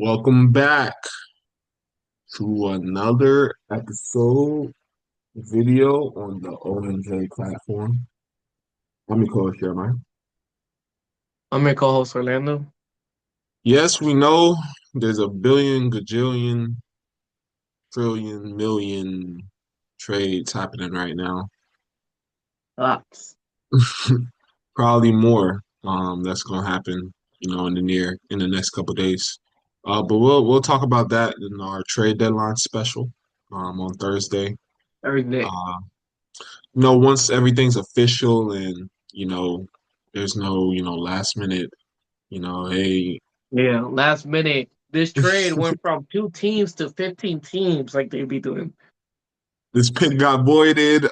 Welcome back to another episode video on the ONJ platform. I'm Nikola, man. I'm your co-host Orlando. Yes, we know there's a billion, gajillion, trillion, million trades happening right now. Lots. Probably more. That's gonna happen, in the next couple days. But we'll talk about that in our trade deadline special, on Thursday. Every day. Uh, once everything's official and, there's no, last minute, hey, Yeah. Last minute. This trade went from 2 teams to 15 teams like they be doing. this pick got voided.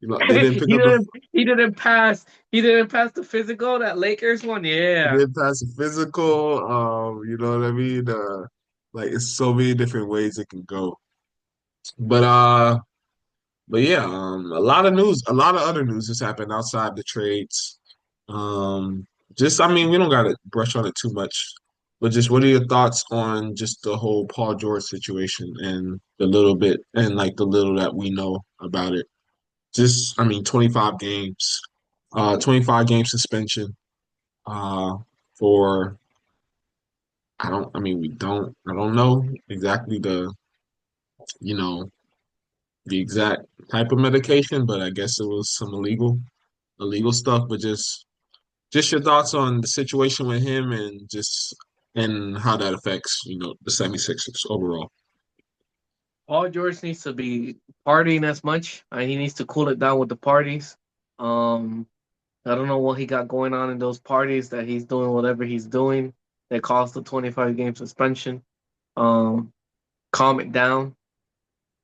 They didn't he pick up the, didn't he didn't pass he didn't pass the physical, that Lakers one. they Yeah. didn't pass the physical. You know what I mean? Like it's so many different ways it can go. But uh, but yeah, a lot of other news has happened outside the trades. Um, I mean, we don't gotta brush on it too much, but just what are your thoughts on just the whole Paul George situation and the little bit and like the little that we know about it? I mean, 25 games, 25 game suspension, uh, for, I don't know exactly you know, the exact type of medication, but I guess it was some illegal stuff, but just your thoughts on the situation with him and how that affects, the 76ers overall. Paul George needs to be partying as much. He needs to cool it down with the parties. Um, I don't know what he got going on in those parties that he's doing whatever he's doing that caused the 25 game suspension. Um, calm it down.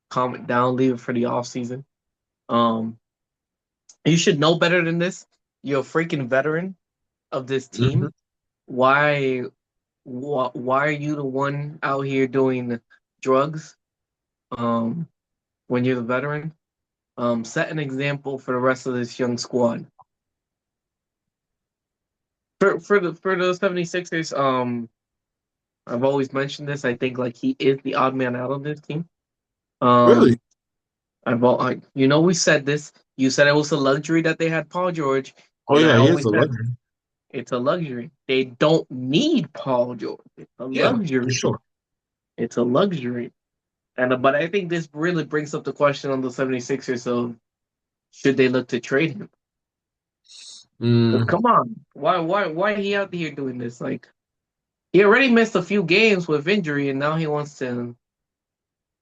Calm it down. Leave it for the off season. Um, you should know better than this. You're a freaking veteran of this Hmm. team. Why, why are you the one out here doing drugs? Um, when you're the veteran, set an example for the rest of this young squad. For the 76ers, I've always mentioned this. I think like he is the odd man out of this team. Really? Um, we said this. You said it was a luxury that they had Paul George, Oh and I yeah, he is always a said legend. it's a luxury. They don't need Paul George. It's a Yeah, for luxury. sure. It's a luxury. But I think this really brings up the question on the 76ers of should they look to trade him? Because Mm, come on, why he out here doing this? Like he already missed a few games with injury, and now he wants to.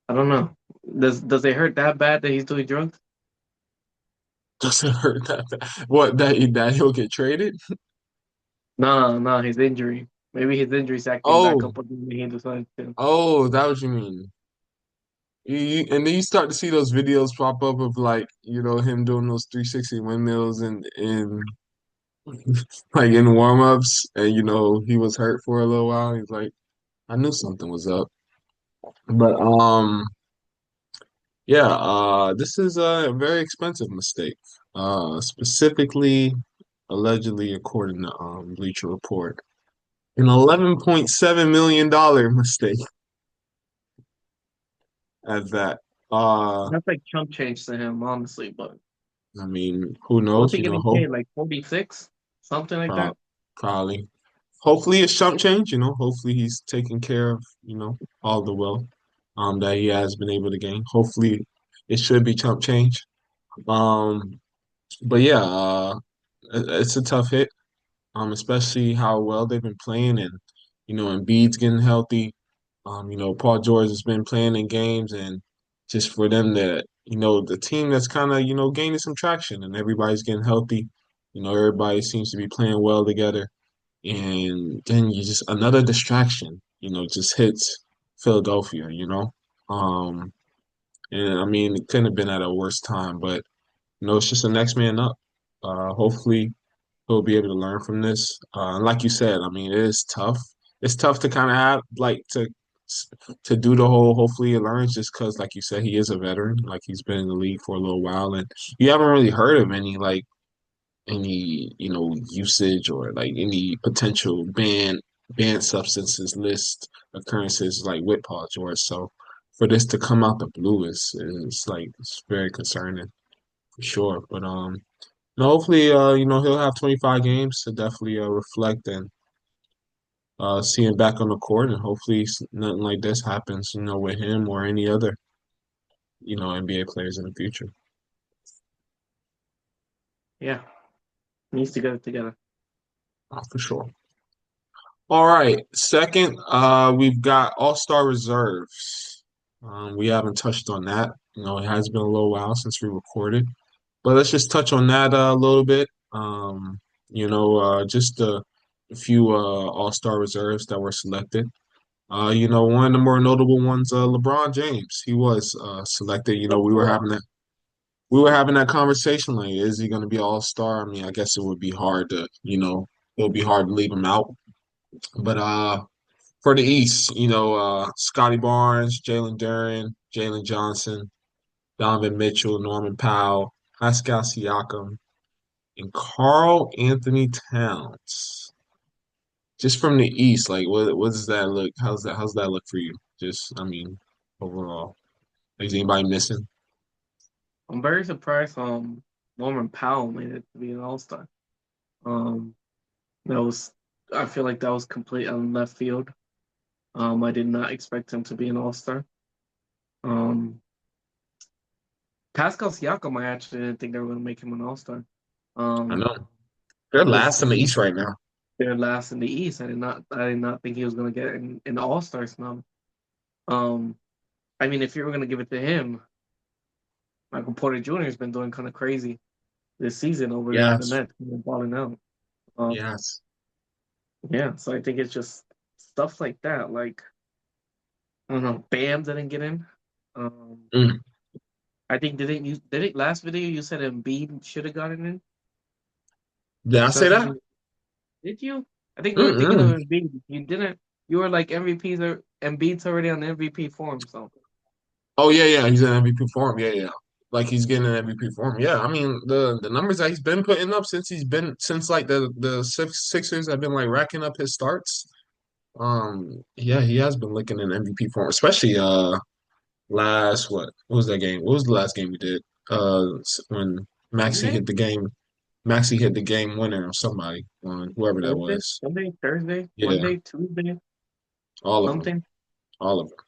I don't know. Does it hurt that bad that he's doing drugs? doesn't hurt that bad. What that he'll get traded? No, his injury. Maybe his injury's acting back Oh, up again. He decides to. oh, that what you mean? And then you start to see those videos pop up of like, him doing those 360 windmills and like in warm-ups and he was hurt for a little while. He's like, I knew something was up. But yeah, this is a very expensive mistake. Specifically, allegedly according to Bleacher Report, an $11.7 million mistake at that. Uh That's like chump change to him, honestly. But I mean, who what's knows, he getting paid? Like 46, something like prob that. probably. Hopefully it's chump change, hopefully he's taking care of, all the wealth that he has been able to gain. Hopefully it should be chump change. Um but yeah, it's a tough hit, especially how well they've been playing and Embiid's getting healthy. Paul George has been playing in games and just for them to, the team that's kind of, gaining some traction and everybody's getting healthy. Everybody seems to be playing well together. And then you just another distraction, just hits Philadelphia, Um, and I mean, it couldn't have been at a worse time, but it's just the next man up. Hopefully he'll be able to learn from this. And like you said, I mean, it is tough. It's tough to kind of have like to do the whole. Hopefully, he learns just because, like you said, he is a veteran. Like he's been in the league for a little while, and you haven't really heard of any usage or like any potential ban. banned substances list occurrences like with Paul George. So for this to come out the blue is like it's very concerning for sure. But no, hopefully he'll have 25 games to definitely reflect and see him back on the court, and hopefully nothing like this happens with him or any other NBA players in the future. Yeah, needs to get it together. For sure. All right. Second, we've got All-Star reserves. We haven't touched on that. It has been a little while since we recorded, but let's just touch on that a little bit. Just a few All-Star reserves that were selected. One of the more notable ones, LeBron James. He was selected. Of course. We were having that conversation like, is he going to be All-Star? I mean, I guess it would be hard to, it would be hard to leave him out. But for the East, Scotty Barnes, Jalen Duren, Jalen Johnson, Donovan Mitchell, Norman Powell, Pascal Siakam, and Carl Anthony Towns. Just from the East, like what does that look? How's that look for you? Just I mean, overall. Is anybody missing? I'm very surprised. Norman Powell made it to be an All Star. Um, that was. I feel like that was complete on left field. I did not expect him to be an All Star. Um, Pascal Siakam, I actually didn't think they were going to make him an All Star. I Um, know. They're because last in the East right now. they're last in the East. I did not think he was going to get an All Star snub. Um, I mean, if you were going to give it to him, Michael Porter Jr. has been doing kind of crazy this season over there in the Yes. Nets, balling out. Um, Yes. yeah, so I think it's just stuff like that. Like I don't know, Bam didn't get in. Um, Mm. I think did it last video you said Embiid should have gotten in? Did I Is that say that? something? Did you? I think we were thinking of Mm-mm. Embiid. You didn't. You were like MVP's or Embiid's already on the MVP form. So Oh yeah, yeah, he's in MVP form. Yeah, yeah. Like he's getting an MVP form. Yeah, I mean the numbers that he's been putting up since like the Sixers have been like racking up his starts. Yeah, he has been looking in MVP form, especially last what was that game? What was the last game we did? When Maxi Monday, hit the game, Maxi hit the game winner or somebody on whoever that Thursday, was. Sunday, Thursday, Yeah, Monday, Tuesday, all of them, something. all of them.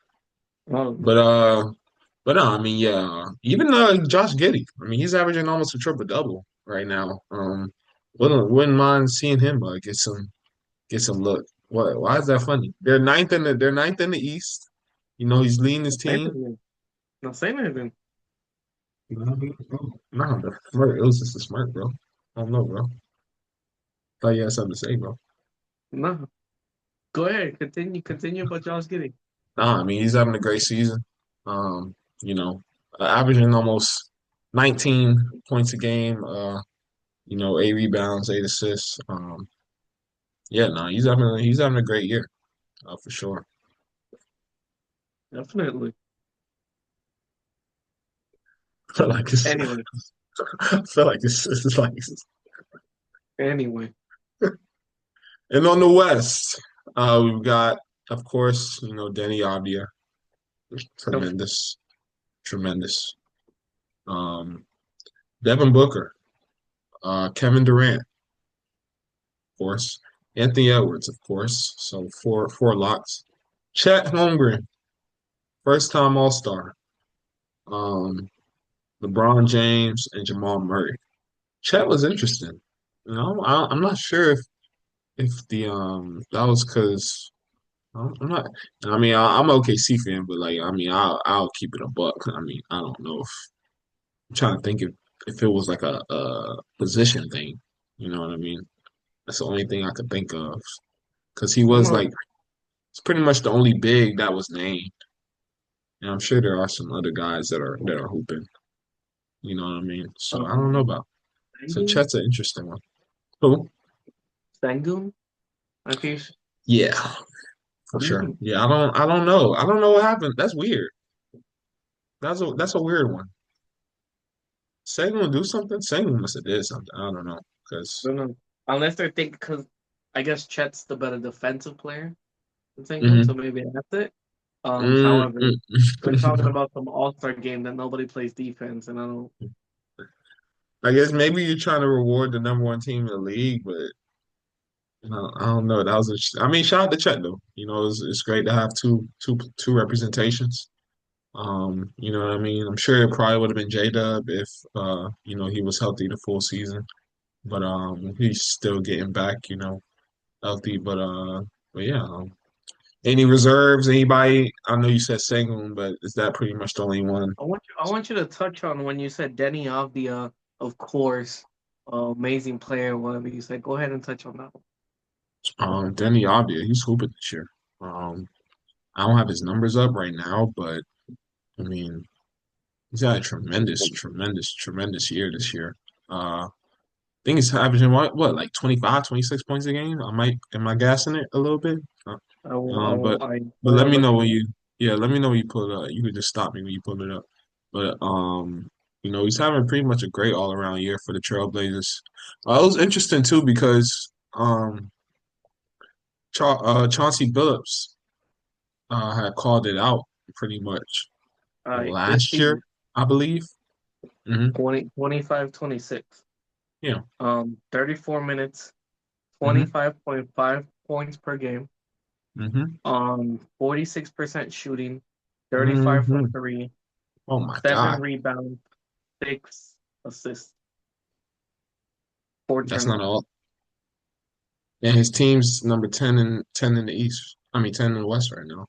All of them. But no, I mean, yeah, even Josh Giddey. I mean, he's averaging almost a triple double right now. Wouldn't mind seeing him get some look. What? Why is that funny? They're ninth in the East. He's leading his No saying team. anything. Not saying anything. Nah, bro. Smirk. It was just a smirk, bro. I don't know, bro. Thought you had something to say, bro. No. Go ahead. Continue about Josh Giddey. Nah, I mean he's having a great season. Um, you know, averaging almost 19 points a game. 8 rebounds, 8 assists. Yeah, no, he's having a great year, for sure. Definitely. I feel like it's, Anyway. I feel like it's like, Anyway. and on the West, we've got, of course, Danny Avdia, Of tremendous, tremendous. Um, Devin Booker, Kevin Durant, of course, Anthony Edwards, of course. So four locks. Chet Holmgren, first time All Star. Um, LeBron James and Jamal Murray. Chet was interesting. I'm not sure if the that was because I'm not. I mean, I'm an OKC fan, but like, I mean, I'll keep it a buck. I mean, I don't know if I'm trying to think if it was like a position thing. You know what I mean? That's the only thing I could think of because he was like it's pretty much the only big that was named, and I'm sure there are some other guys that are hooping. You know what I mean? So I don't know um about. So Sangoon? Chet's an interesting one. Who? Sangoon? I think Yeah, for sure. mm, Yeah, I don't know. I don't know what happened. That's weird. That's a weird one. Sagan will do something. Sagan must have did something. I don't know. I Because don't know. Unless they're thinking because I guess Chet's the better defensive player than Sengun, Hmm so maybe that's it. However, mm we're talking about some All-Star game that nobody plays defense, and I don't. I guess maybe you're trying to reward the number one team in the league, but I don't know. That was I mean, shout out to Chet though. It's great to have two representations. You know what I mean? I'm sure it probably would have been J-Dub if he was healthy the full season. But he's still getting back, healthy. But yeah. Any reserves? Anybody? I know you said Sengun, but is that pretty much the only one? I want you to touch on when you said Denny Avdia, of course, amazing player, whatever you said. Go ahead and touch on that one. Denny Avdia, he's hooping this year. I don't have his numbers up right now, but I mean, he's had a tremendous, tremendous, tremendous year this year. I think he's averaging what, like 25, 26 points a game? Am I gassing it a little bit? I will, I Um, will, but I but want let to me look know at when that. let me know when you pull it up. You could just stop me when you pull it up. But he's having pretty much a great all around year for the Trailblazers. It was interesting too because Chauncey Billups had called it out pretty much All right, this last year, season, I believe. Hmm 25, 26. Yeah. 34 minutes, hmm 25.5 points per game. hmm 46% shooting, 35 from hmm three, Oh my 7 God, rebounds, 6 assists, 4 that's not turnovers. all. And his team's number 10 in the East. I mean 10 in the West right now.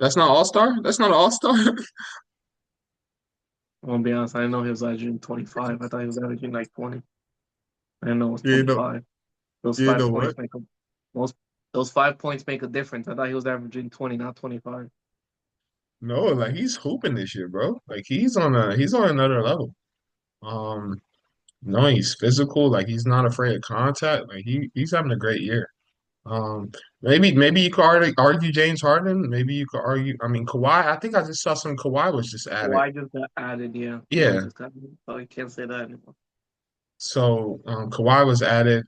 That's not All Star. That's not an All Star. I'm gonna be honest, I didn't know he was averaging 25. I thought he was averaging like 20. I didn't know it was You know, 25. Those you five know points what? make a most those 5 points make a difference. I thought he was averaging 20, not 25. No, like he's hooping this year, bro. Like he's on another level. Um, no, he's physical. Like he's not afraid of contact. Like he's having a great year. Maybe you could argue James Harden. Maybe you could argue. I mean, Kawhi. I think I just saw some Kawhi was just added. Kawhi just got added, yeah. Kawhi Yeah. just got added. So I can't say that anymore. So Kawhi was added.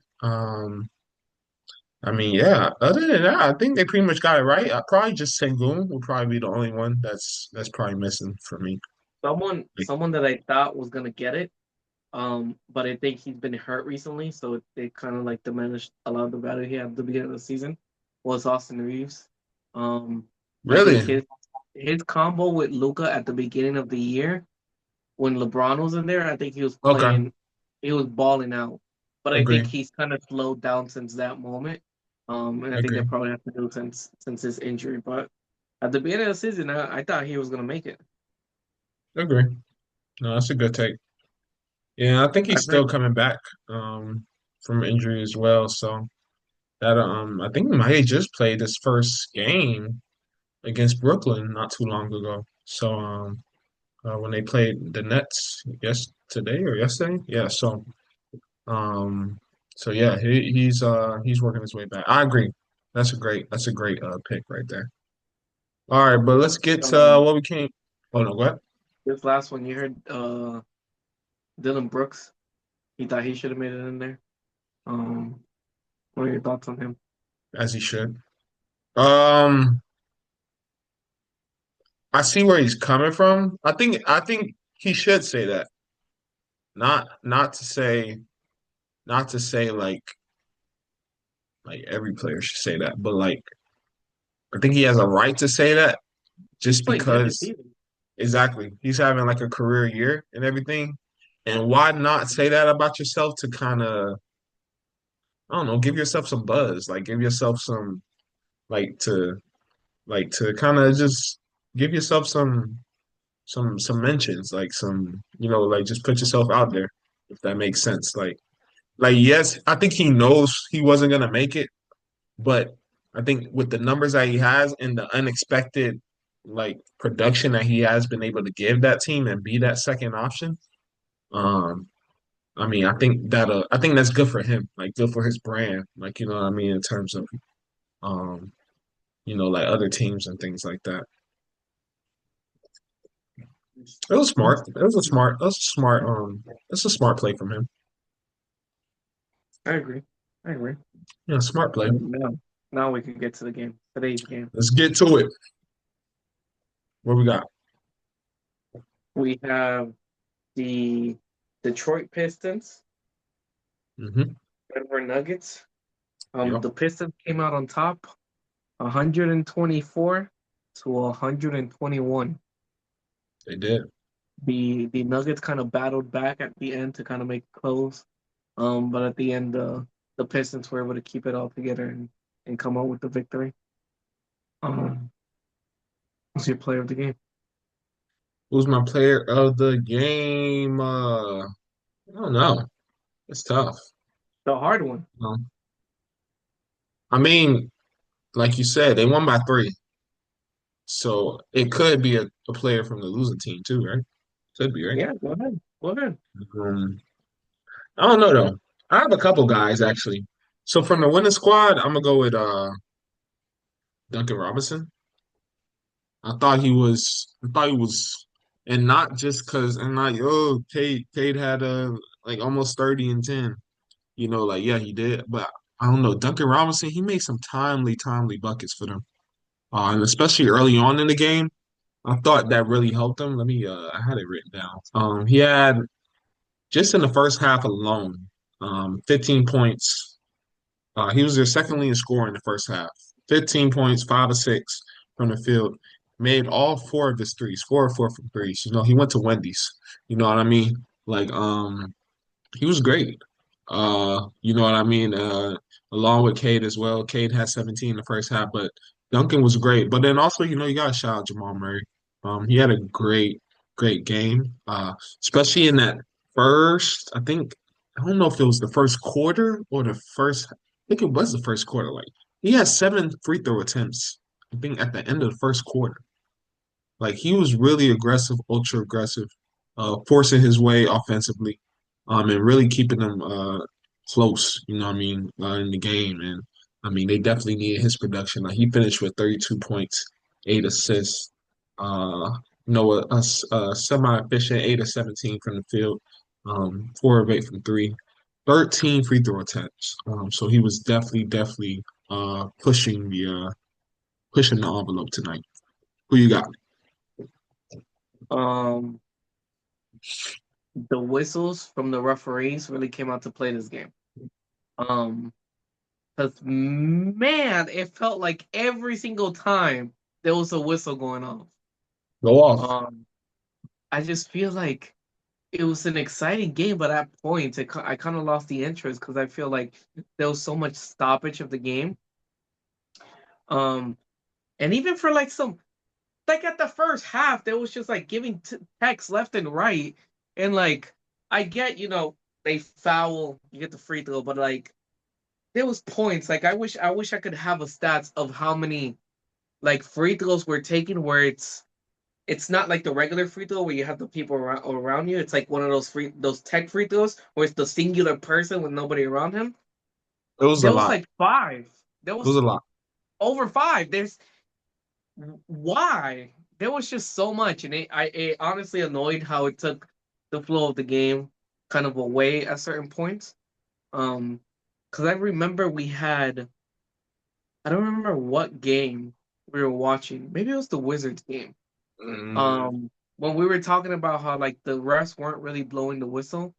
I mean, yeah. Other than that, I think they pretty much got it right. Probably just Sengun will probably be the only one that's probably missing for me. Someone that I thought was gonna get it, but I think he's been hurt recently, so it kind of like diminished a lot of the value he had at the beginning of the season. Was Austin Reeves. Um, I think Really? his combo with Luca at the beginning of the year when LeBron was in there, I think Okay. he was balling out. But I think Agree. he's kind of slowed down since that moment. And I think Agree. that probably has to do since his injury. But at the beginning of the season, I thought he was gonna make it. Agree. No, that's a good take. Yeah, I think I he's agree. still coming back from injury as well. So that I think he might have just played his first game against Brooklyn not too long ago. So when they played the Nets today or yesterday, yeah. Um so yeah, he's working his way back. I agree. That's a great pick right there. All right, but let's get to Um, what we came. Oh no, what? this last one, you heard Dylan Brooks. He thought he should have made it in there. Um, what are your thoughts on him? As he should. Um, I see where he's coming from. I think he should say that. Not to say like every player should say that, but like I think he has a right to say that He's just playing good this because season. exactly he's having like a career year and everything. And why not say that about yourself to kind of I don't know, give yourself some buzz, like give yourself some like to kind of just give yourself some mentions, like some like just put yourself out there if that makes sense. Like yes, I think he knows he wasn't gonna make it, but I think with the numbers that he has and the unexpected like production that he has been able to give that team and be that second option, um, I mean, I think that's good for him, like good for his brand, like you know what I mean in terms of um, like other teams and things like that. It was smart. It was a smart. It was a smart. It's a smart play from him. I agree. I agree. Yeah, smart play. Now we can get to the game. Today's game. Let's get to it. What we got? We have the Detroit Pistons, Mm-hmm. Denver Nuggets. Yep, The Pistons came out on top, 124 to 121. they did. The Nuggets kind of battled back at the end to kind of make it close. But at the end, the Pistons were able to keep it all together and come out with the victory. Um, who's your player of the game? Who's my player of the game? I don't know. It's tough. The hard one. Um, I mean, like you said, they won by three, so it could be a player from the losing team too, right? Could be, right? Yeah, go ahead. Go ahead. Um, I don't know though. I have a couple guys actually. So from the winning squad, I'm gonna go with Duncan Robinson. I thought he was, and not just because, and like, oh, Cade had like almost 30 and 10. Like yeah, he did, but I don't know. Duncan Robinson, he made some timely buckets for them, and especially early on in the game. I thought that really helped him. I had it written down. He had just in the first half alone, 15 points. He was their second leading scorer in the first half. 15 points, 5 of 6 from the field. Made all four of his threes, 4 of 4 from threes. He went to Wendy's. You know what I mean? Like, he was great. You know what I mean? Along with Cade as well. Cade had 17 in the first half, but Duncan was great. But then also, you gotta shout out Jamal Murray. He had a great game. Especially in that first, I don't know if it was the first quarter or the first, I think it was the first quarter. Like he had 7 free throw attempts, I think at the end of the first quarter. Like he was really aggressive, ultra aggressive, forcing his way offensively, and really keeping them close. You know what I mean, in the game. And I mean, they definitely needed his production. Like he finished with 32 points, 8 assists. A semi-efficient 8 of 17 from the field, 4 of 8 from three, 13 free throw attempts. So he was definitely pushing the envelope tonight. Who you got? Um, the whistles from the referees really came out to play this game. Um, because man, it felt like every single time there was a whistle going off. Go off. Um, I just feel like it was an exciting game, but at points I kind of lost the interest because I feel like there was so much stoppage of the game. Um, and even for like some like at the first half, there was just like giving texts left and right, and like I get they foul, you get the free throw, but like there was points like I wish I could have a stats of how many like free throws were taken where it's not like the regular free throw where you have the people around you. It's like one of those tech free throws where it's the singular person with nobody around him. It was a There was lot. like five. There It was was a lot. over five. There's why there was just so much, and it honestly annoyed how it took the flow of the game kind of away at certain points. Um, because I remember I don't remember what game we were watching. Maybe it was the Wizards game. Mm, When we were talking about how like the refs weren't really blowing the whistle.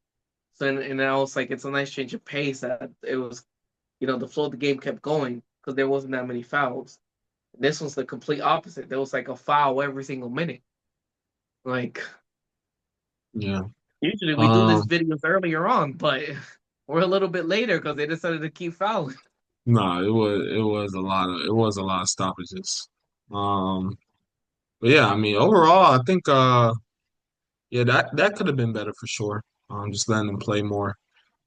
So and I was like, it's a nice change of pace that it was, the flow of the game kept going because there wasn't that many fouls. This was the complete opposite. There was like a foul every single minute. Like yeah. usually we do these Um, videos earlier on, but we're a little bit later because they decided to keep fouling. no, it was a lot of stoppages. Um, but yeah, I mean, overall, I think yeah, that could have been better for sure. Just letting them play more.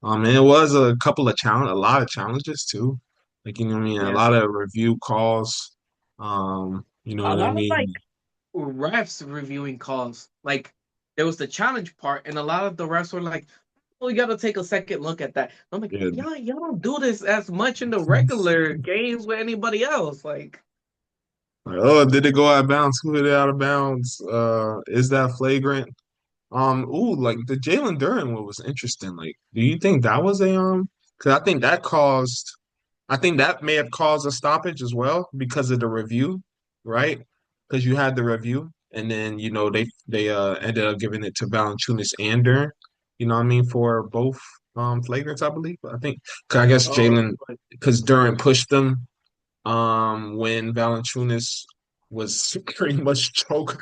And it was a lot of challenges too. Like, you know what I mean? A Yeah, lot of review calls. You know a what I lot of like mean? refs reviewing calls. Like there was the challenge part, and a lot of the refs were like, "Oh, you got to take a second look at that." I'm like, Yeah. y'all don't do this as much in the regular games with anybody else. Like, Like, oh, did it go out of bounds? Who hit it out of bounds? Is that flagrant? Like the Jalen Duren one was interesting. Like, do you think that was a because I think that may have caused a stoppage as well because of the review, right? Because you had the review, and then they ended up giving it to Valanciunas and Durant. You know what I mean for both flagrants, I believe. I think because I guess Oh, Jalen because Durant pushed them when Valanciunas was pretty much choking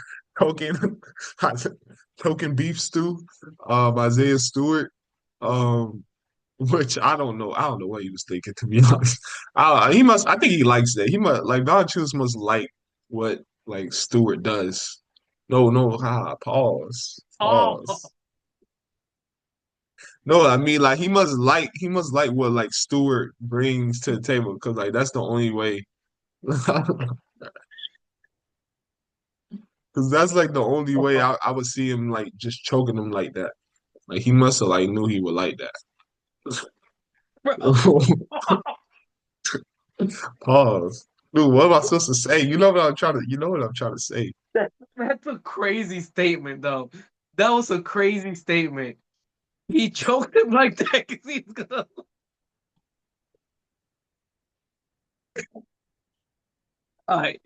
choking beef stew Isaiah Stewart. Um, which I don't know. I don't know what he was thinking, to be honest. He must. I think he likes that. He must like Valanciunas must like what like Stewart does. No, no. Pause. oh, Pause. No, I mean like he must like what like Stewart brings to the table because like that's the only way. Because that's like the only way I would see him like just choking him like that. Like he must have like knew he would like bro. that. Pause. Dude, what am I supposed to say? You know what I'm trying to say. That's a crazy statement, though. That was a crazy statement. He choked him like that because he's gonna. All right,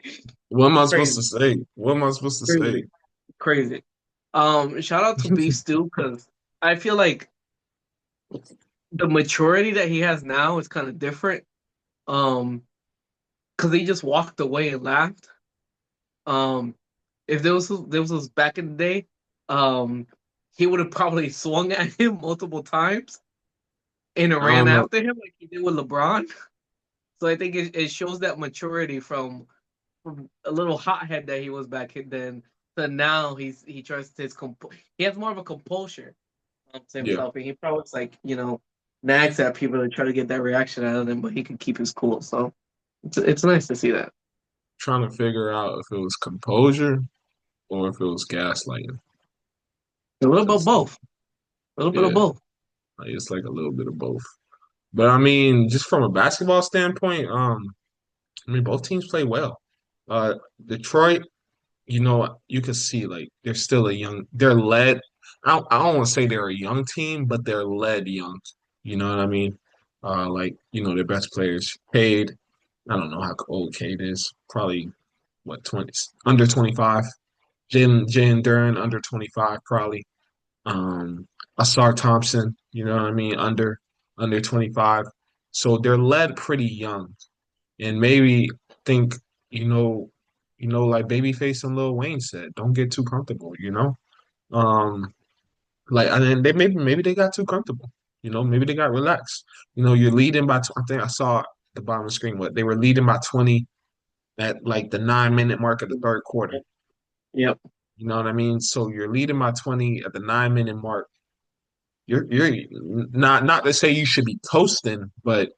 What am I supposed crazy, to say? What am I supposed to say? crazy, crazy. Shout out to Beef Stew because I feel like the maturity that he has now is kind of different. Um, because he just walked away and laughed. Um, if there was back in the day, um, he would have probably swung at him multiple times and I ran don't know. after him like he did with LeBron. So I think it shows that maturity from a little hothead that he was back then to now he trusts he has more of a composure to Yeah, himself, and he probably was like nags at people to try to get that reaction out of them, but he can keep his cool. So it's nice to see that. trying to figure out if it was composure or if it was gaslighting. A little bit of Because both. A little bit of yeah, both. like, it's like a little bit of both. But I mean, just from a basketball standpoint, I mean both teams play well. Detroit, you can see like they're still they're led. I don't want to say they're a young team, but they're led young. You know what I mean? Like, their best players paid. I don't know how old Cade is. Probably what 20 under 25. Jalen Duran under 25 probably. Asar Thompson, you know what I mean, under 25. So they're led pretty young. And maybe think, you know, like Babyface and Lil Wayne said, don't get too comfortable. Um, like and then maybe they got too comfortable. Maybe they got relaxed. You're leading by I think I saw at the bottom of the screen what they were leading by 20 at like the 9 minute mark of the third quarter. Yep. You know what I mean? So you're leading by 20 at the 9 minute mark. You're not to say you should be coasting, but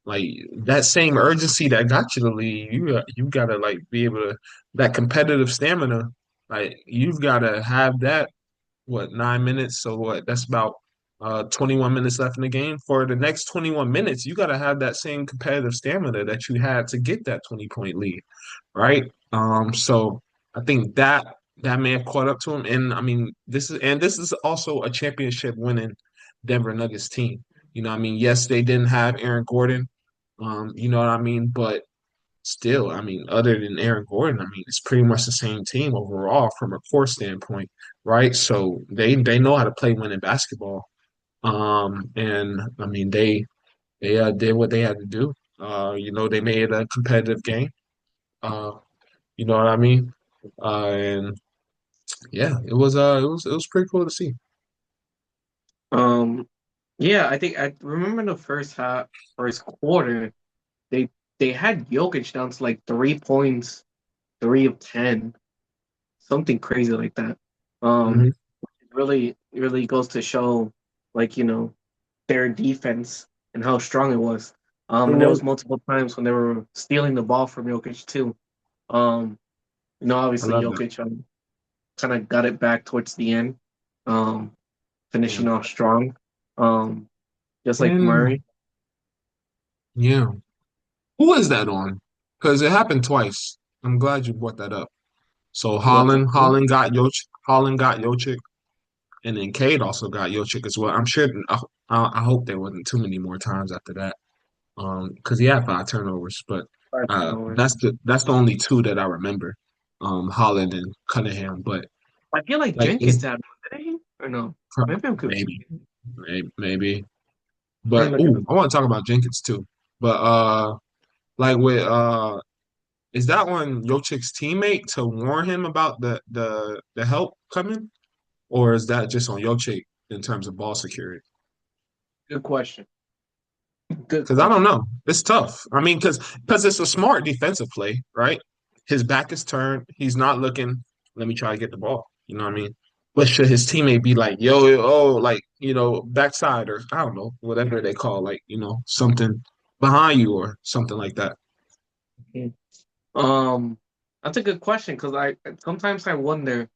like that same urgency that got you to lead, you gotta like be able to that competitive stamina. Like you've gotta have that. What 9 minutes? So what? That's about 21 minutes left in the game. For the next 21 minutes, you gotta have that same competitive stamina that you had to get that 20-point lead, right? So I think that may have caught up to him. And I mean, this is also a championship winning Denver Nuggets team. I mean, yes, they didn't have Aaron Gordon. You know what I mean? But still, I mean, other than Aaron Gordon, I mean, it's pretty much the same team overall from a core standpoint, right? So they know how to play winning basketball. And I mean, they did what they had to do. They made it a competitive game. Uh, you know what I mean? And yeah, it was pretty cool to see. Um, yeah, I think I remember the first quarter, they they had Jokic down to like 3 points, 3 of 10, something crazy like that. Hmm. Really goes to show, like their defense and how strong it was. And there was multiple times when they were stealing the ball from Jokic too. Um, I obviously love that. Jokic kind of got it back towards the end, um, Yeah. finishing off strong. Um, just like And Murray. yeah, who is that on? Because it happened twice. I'm glad you brought that up. So What's it? Holland got Jokic, and then Cade also got Jokic as well. I'm sure. I hope there wasn't too many more times after that. Because he had 5 turnovers, but Five turnovers. that's the only two that I remember. Holland and Cunningham, but I feel like like it Jenkins had one, didn't he? Or no? Maybe I'm maybe, confused. maybe. Let me But look at ooh, them. I want to talk about Jenkins too. But like with is that one Jokic's teammate to warn him about the help coming, or is that just on Jokic in terms of ball security? Good question. Good Because I don't question. know. It's tough. I mean, because it's a smart defensive play, right? His back is turned. He's not looking. Let me try to get the ball. You know what I mean? But should his teammate be like, yo, oh, like, backside or I don't know, whatever they call, like, something behind you or something like that. Mhm. Um, that's a good question because I sometimes I wonder,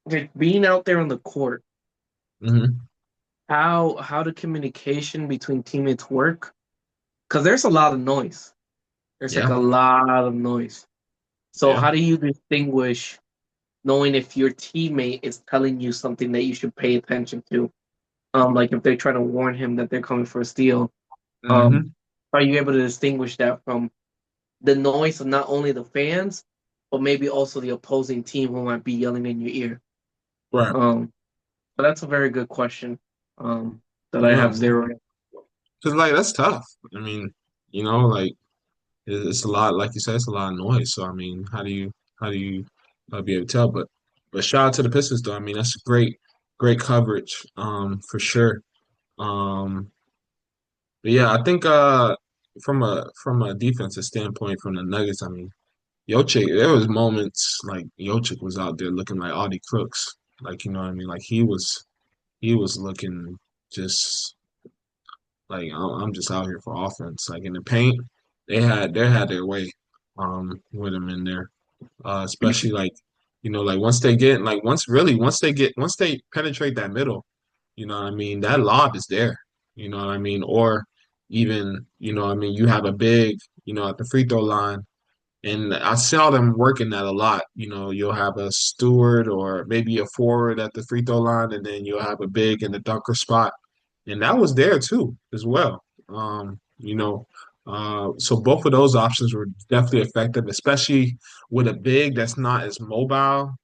like being out there on the court, Hmm. how the communication between teammates work. Because there's a lot of noise. There's like Yeah. a lot of noise. So Yeah. how do you distinguish knowing if your teammate is telling you something that you should pay attention to? Like if they're trying to warn him that they're coming for a steal. Um, Hmm. are you able to distinguish that from the noise of not only the fans, but maybe also the opposing team who might be yelling in your ear? Right. Um, but that's a very good question. That I Yeah. have zero. Because, like, that's tough. I mean, like, it's a lot, like you said, it's a lot of noise. So, I mean, how do you be able to tell? But shout out to the Pistons, though. I mean, that's great, great coverage, for sure. Um, but yeah, I think from a defensive standpoint, from the Nuggets, I mean, Jokic, there was moments like Jokic was out there looking like Audi Crooks, like you know what I mean, like he was looking just like I'm just out here for offense. Like in the paint, they had their way with him in there. Especially like like once they penetrate that middle, what I mean, that lob is there. You know what I mean? Or even, what I mean, you have a big, at the free throw line. And I saw them working that a lot. You'll have a steward or maybe a forward at the free throw line, and then you'll have a big in the dunker spot. And that was there too, as well. So both of those options were definitely effective, especially with a big that's not as mobile,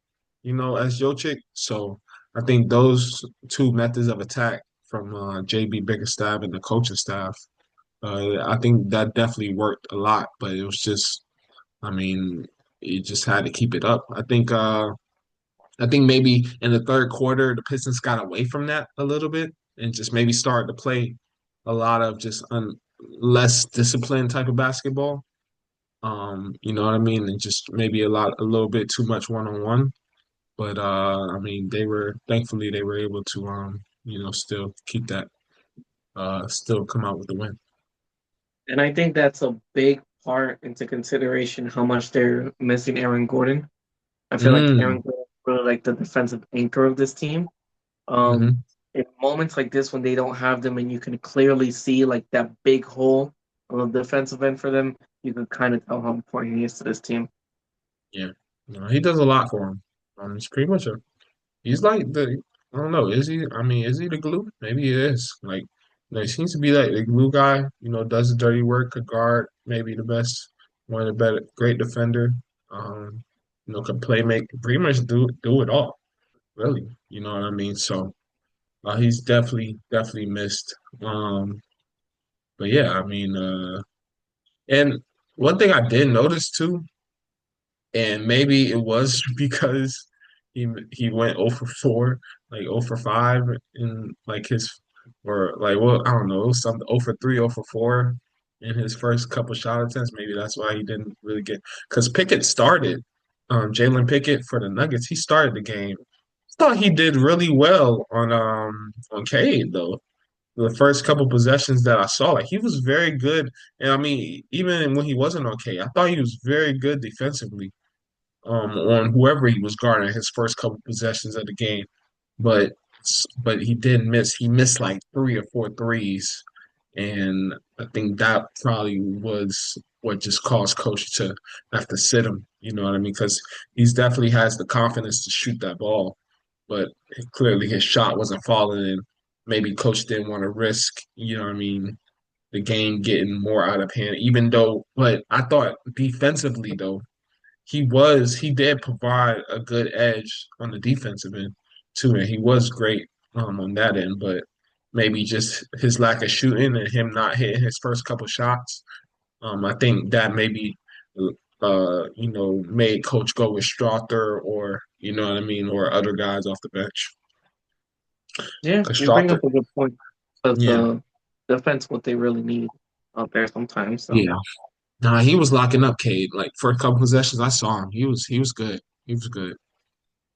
as Jokic. So I think those two methods of attack from JB Bickerstaff and the coaching staff, I think that definitely worked a lot. But it was just, I mean, you just had to keep it up. I think maybe in the third quarter, the Pistons got away from that a little bit and just maybe started to play a lot of just less disciplined type of basketball. You know what I mean? And just maybe a little bit too much one on one. But I mean, thankfully they were able to still keep that, still come out with the win. And I think that's a big part into consideration how much they're missing Aaron Gordon. I feel like Mm, Aaron Gordon is really like the defensive anchor of this team. Um, hmm. in moments like this when they don't have them and you can clearly see like that big hole on the defensive end for them, you can kind of tell how important he is to this team. Yeah. No, he does a lot for him. He's pretty much he's like I don't know, is he? I mean, is he the glue? Maybe he is. Like, he seems to be like the glue guy, does the dirty work, could guard, maybe the best, one of the better, great defender, um, can play make, pretty much do it all, really. You know what I mean? So he's definitely missed. Um, but yeah, I mean, and one thing I did notice too, and maybe it was because he went 0 for 4, like 0 for 5 in like his or like well, I don't know, it was something 0 for 3, 0 for 4 in his first couple shot attempts. Maybe that's why he didn't really get because Pickett started, Jalen Pickett for the Nuggets, he started the game. Thought he did really well on Cade though. The first couple possessions that I saw, like he was very good. And I mean, even when he wasn't on Cade, I thought he was very good defensively on whoever he was guarding his first couple possessions of the game. But but he did miss. He missed like 3 or 4 threes, and I think that probably was what just caused coach to have to sit him. You know what I mean? Because he's definitely has the confidence to shoot that ball, but clearly his shot wasn't falling in maybe coach didn't want to risk, what I mean, the game getting more out of hand, even though, but I thought defensively though, he did provide a good edge on the defensive end too, and he was great on that end, but maybe just his lack of shooting and him not hitting his first couple shots, I think that maybe made coach go with Strother or what I mean, or other guys off the bench. Yeah, Because you bring Strother, up a good point because yeah, defense what they really need out there sometimes. So yeah. Nah, he was locking up Cade. Like for a couple possessions, I saw him. He was good. He was good.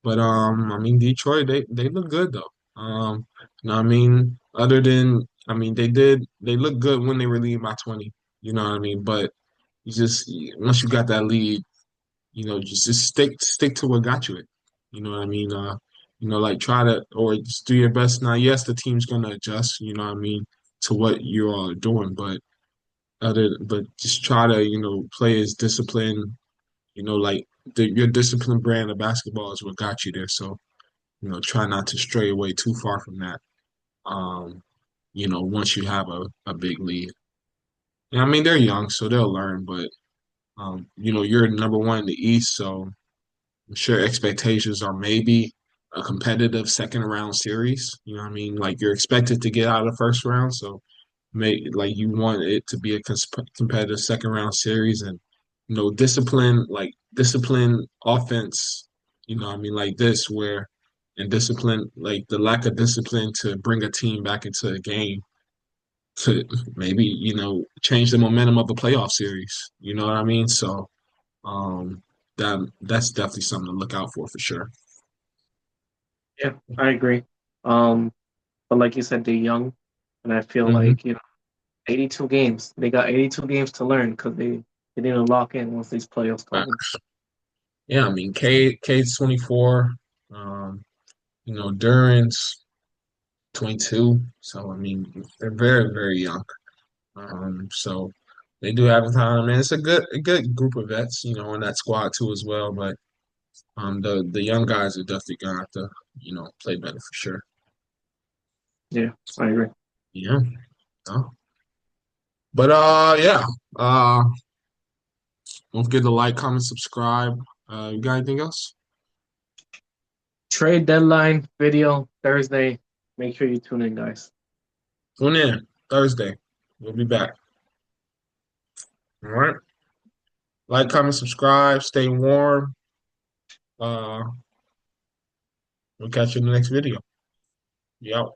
But I mean Detroit, they look good though. I mean, other than I mean they look good when they were leading by 20. You know what I mean? But you just once you got that lead, just stick to what got you it. You know what I mean? Like try to or just do your best. Now, yes, the team's gonna adjust, you know what I mean, to what you all are doing, but just try to, play as disciplined, like your disciplined brand of basketball is what got you there. So, try not to stray away too far from that. Um, once you have a big lead. And I mean they're young, so they'll learn, but you're number one in the East, so I'm sure expectations are maybe a competitive second round series. You know what I mean? Like you're expected to get out of the first round, so like you want it to be a competitive second round series and discipline offense, what I mean, like this where and discipline like the lack of discipline to bring a team back into a game to maybe, change the momentum of a playoff series. You know what I mean? So that's definitely something to look out for sure. yeah, I agree. Um, but like you said, they're young, and I feel Hmm. like 82 games. They got 82 games to learn because they didn't lock in once these playoffs come. Yeah, I mean, Cade's 24. Um, Duran's 22. So I mean, they're very, very young. So they do have time, and it's a good group of vets, in that squad too as well. But the young guys are definitely gonna have to, play better for sure. Yeah, I agree. Yeah. No. But yeah. Uh, don't forget to like, comment, subscribe. You got anything else? Trade deadline video Thursday. Make sure you tune in, guys. Tune in Thursday. We'll be back. All right. Like, comment, subscribe. Stay warm. Uh, we'll catch you in the next video. Yep.